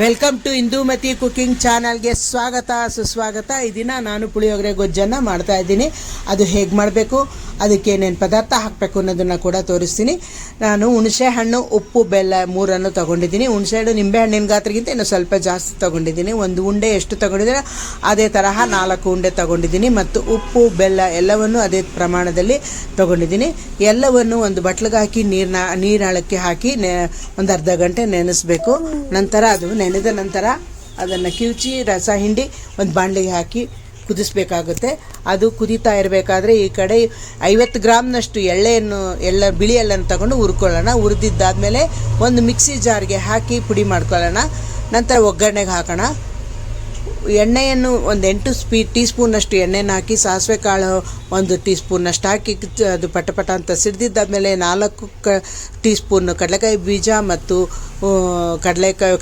Welcome to Indumati cooking ಚಾನಲ್ಗೆ ಸ್ವಾಗತ ಸುಸ್ವಾಗತ. ಈ ದಿನ ನಾನು ಪುಳಿಯೋಗರೆ ಗೊಜ್ಜನ್ನು ಮಾಡ್ತಾ ಇದ್ದೀನಿ. ಅದು ಹೇಗೆ ಮಾಡಬೇಕು, ಅದಕ್ಕೆ ಏನೇನು ಪದಾರ್ಥ ಹಾಕಬೇಕು ಅನ್ನೋದನ್ನು ಕೂಡ ತೋರಿಸ್ತೀನಿ. ನಾನು ಹುಣಸೆ ಹಣ್ಣು, ಉಪ್ಪು, ಬೆಲ್ಲ ಮೂರನ್ನು ತೊಗೊಂಡಿದ್ದೀನಿ. ಹುಣಸೆ ಹಣ್ಣು ನಿಂಬೆ ಹಣ್ಣಿನ ಗಾತ್ರಗಿಂತ ಇನ್ನು ಸ್ವಲ್ಪ ಜಾಸ್ತಿ ತೊಗೊಂಡಿದ್ದೀನಿ. ಒಂದು ಉಂಡೆ ಎಷ್ಟು ತೊಗೊಂಡಿದ್ದೀನಿ ಅದೇ ತರಹ 4 ಉಂಡೆ ತೊಗೊಂಡಿದ್ದೀನಿ. ಮತ್ತು ಉಪ್ಪು, ಬೆಲ್ಲ ಎಲ್ಲವನ್ನು ಅದೇ ಪ್ರಮಾಣದಲ್ಲಿ ತೊಗೊಂಡಿದ್ದೀನಿ. ಎಲ್ಲವನ್ನು ಒಂದು ಬಟ್ಲಿಗೆ ಹಾಕಿ ನೀರಾಳಕ್ಕೆ ಹಾಕಿ ಒಂದು ಅರ್ಧ ಗಂಟೆ ನೆನೆಸಬೇಕು. ನಂತರ ಅದು ನೆನೆದ ನಂತರ ಅದನ್ನು ಕಿವುಚಿ ರಸ ಹಿಂಡಿ ಒಂದು ಬಾಣಲೆಗೆ ಹಾಕಿ ಕುದಿಸ್ಬೇಕಾಗುತ್ತೆ. ಅದು ಕುದೀತಾ ಇರಬೇಕಾದ್ರೆ ಈ ಕಡೆ 50 ಗ್ರಾಮ್ನಷ್ಟು ಬಿಳಿ ಎಳ್ಳನ್ನು ತಗೊಂಡು ಹುರ್ಕೊಳ್ಳೋಣ. ಹುರಿದಿದ್ದಾದಮೇಲೆ ಒಂದು ಮಿಕ್ಸಿ ಜಾರ್ಗೆ ಹಾಕಿ ಪುಡಿ ಮಾಡ್ಕೊಳ್ಳೋಣ. ನಂತರ ಒಗ್ಗರಣೆಗೆ ಹಾಕೋಣ. ಎಣ್ಣೆಯನ್ನು ಒಂದು 8 ಟೀ ಸ್ಪೂನ್ನಷ್ಟು ಎಣ್ಣೆನ ಹಾಕಿ, ಸಾಸಿವೆ ಕಾಳು 1 ಟೀ ಸ್ಪೂನ್ನಷ್ಟು ಹಾಕಿ ಅದು ಪಟ ಅಂತ ಸಿಡ್ದಿದ್ದಾದಮೇಲೆ 4 ಟೀ ಸ್ಪೂನ್ ಕಡಲೆಕಾಯಿ ಬೀಜ ಮತ್ತು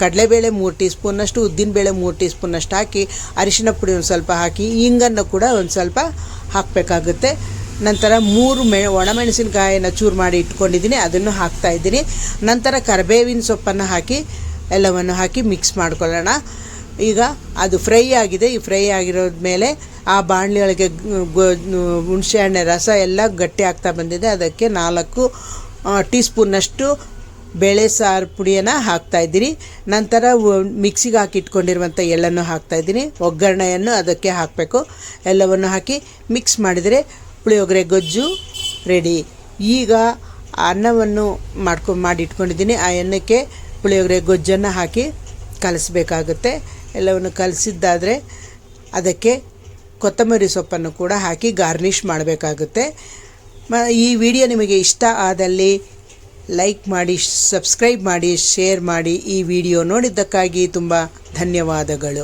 ಕಡಲೆಬೇಳೆ 3 ಟೀ ಸ್ಪೂನ್ನಷ್ಟು, ಉದ್ದಿನಬೇಳೆ 3 ಟೀ ಸ್ಪೂನ್ನಷ್ಟು ಹಾಕಿ, ಅರಿಶಿನ ಪುಡಿ ಒಂದು ಸ್ವಲ್ಪ ಹಾಕಿ, ಇಂಗನ್ನು ಕೂಡ ಒಂದು ಸ್ವಲ್ಪ ಹಾಕಬೇಕಾಗುತ್ತೆ. ನಂತರ 3 ಒಣಮೆಣಸಿನಕಾಯಿನ ಚೂರು ಮಾಡಿ ಇಟ್ಕೊಂಡಿದ್ದೀನಿ, ಅದನ್ನು ಹಾಕ್ತಾಯಿದ್ದೀನಿ. ನಂತರ ಕರಿಬೇವಿನ ಸೊಪ್ಪನ್ನು ಹಾಕಿ ಎಲ್ಲವನ್ನು ಹಾಕಿ ಮಿಕ್ಸ್ ಮಾಡ್ಕೊಳ್ಳೋಣ. ಈಗ ಅದು ಫ್ರೈ ಆಗಿದೆ. ಈ ಫ್ರೈ ಆಗಿರೋದ ಮೇಲೆ ಆ ಬಾಣಲೆಯೊಳಗೆ ಹುಣಸೆ ಹಣ್ಣೆ ರಸ ಎಲ್ಲ ಗಟ್ಟಿ ಆಗ್ತಾ ಬಂದಿದೆ. ಅದಕ್ಕೆ 4 ಟೀ ಸ್ಪೂನ್ನಷ್ಟು ಬೇಳೆ ಸಾರು ಪುಡಿಯನ್ನು ಹಾಕ್ತಾಯಿದ್ದೀನಿ. ನಂತರ ಮಿಕ್ಸಿಗೆ ಹಾಕಿ ಇಟ್ಕೊಂಡಿರುವಂಥ ಎಳ್ಳನ್ನು ಹಾಕ್ತಾಯಿದ್ದೀನಿ. ಒಗ್ಗರಣೆಯನ್ನು ಅದಕ್ಕೆ ಹಾಕಬೇಕು. ಎಲ್ಲವನ್ನು ಹಾಕಿ ಮಿಕ್ಸ್ ಮಾಡಿದರೆ ಪುಳಿಯೋಗರೆ ಗೊಜ್ಜು ರೆಡಿ. ಈಗ ಅನ್ನವನ್ನು ಮಾಡಿ ಇಟ್ಕೊಂಡಿದ್ದೀನಿ. ಆ ಅನ್ನಕ್ಕೆ ಪುಳಿಯೋಗರೆ ಗೊಜ್ಜನ್ನು ಹಾಕಿ ಕಲಿಸ್ಬೇಕಾಗುತ್ತೆ. ಎಲ್ಲವನ್ನು ಕಲಿಸಿದ್ದಾದರೆ ಅದಕ್ಕೆ ಕೊತ್ತಂಬರಿ ಸೊಪ್ಪನ್ನು ಕೂಡ ಹಾಕಿ ಗಾರ್ನಿಷ್ ಮಾಡಬೇಕಾಗುತ್ತೆ. ಈ ವಿಡಿಯೋ ನಿಮಗೆ ಇಷ್ಟ ಆದಲ್ಲಿ ಲೈಕ್ ಮಾಡಿ, ಸಬ್ಸ್ಕ್ರೈಬ್ ಮಾಡಿ, ಶೇರ್ ಮಾಡಿ. ಈ ವಿಡಿಯೋ ನೋಡಿದ್ದಕ್ಕಾಗಿ ತುಂಬ ಧನ್ಯವಾದಗಳು.